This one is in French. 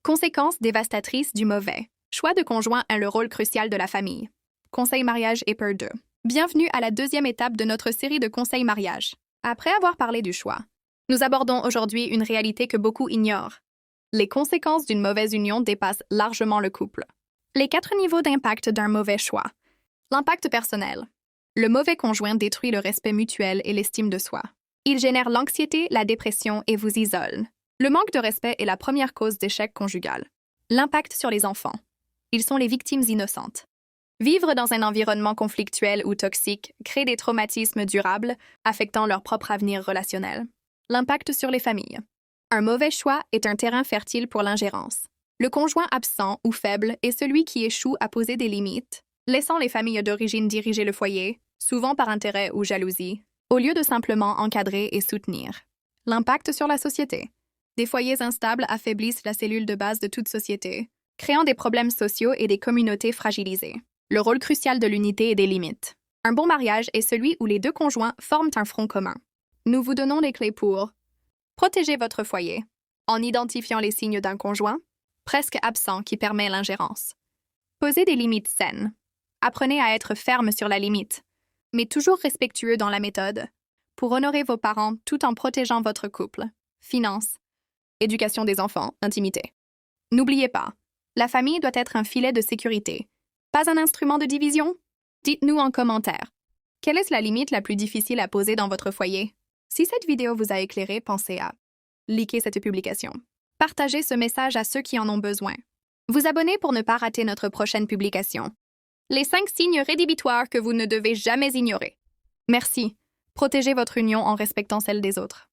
Conséquences dévastatrices du mauvais. Choix de conjoint a le rôle crucial de la famille. Conseil mariage et peur 2. Bienvenue à la deuxième étape de notre série de conseils mariage. Après avoir parlé du choix, nous abordons aujourd'hui une réalité que beaucoup ignorent. Les conséquences d'une mauvaise union dépassent largement le couple. Les 4 niveaux d'impact d'un mauvais choix. L'impact personnel. Le mauvais conjoint détruit le respect mutuel et l'estime de soi. Il génère l'anxiété, la dépression et vous isole. Le manque de respect est la première cause d'échec conjugal. L'impact sur les enfants. Ils sont les victimes innocentes. Vivre dans un environnement conflictuel ou toxique crée des traumatismes durables, affectant leur propre avenir relationnel. L'impact sur les familles. Un mauvais choix est un terrain fertile pour l'ingérence. Le conjoint absent ou faible est celui qui échoue à poser des limites, laissant les familles d'origine diriger le foyer, souvent par intérêt ou jalousie, au lieu de simplement encadrer et soutenir. L'impact sur la société. Des foyers instables affaiblissent la cellule de base de toute société, créant des problèmes sociaux et des communautés fragilisées. Le rôle crucial de l'unité et des limites. Un bon mariage est celui où les 2 conjoints forment un front commun. Nous vous donnons les clés pour protéger votre foyer, en identifiant les signes d'un conjoint, presque absent qui permet l'ingérence. Posez des limites saines. Apprenez à être ferme sur la limite, mais toujours respectueux dans la méthode, pour honorer vos parents tout en protégeant votre couple. Finances. Éducation des enfants, intimité. N'oubliez pas, la famille doit être un filet de sécurité, pas un instrument de division. Dites-nous en commentaire. Quelle est la limite la plus difficile à poser dans votre foyer? Si cette vidéo vous a éclairé, pensez à liker cette publication. Partagez ce message à ceux qui en ont besoin. Vous abonner pour ne pas rater notre prochaine publication. Les 5 signes rédhibitoires que vous ne devez jamais ignorer. Merci. Protégez votre union en respectant celle des autres.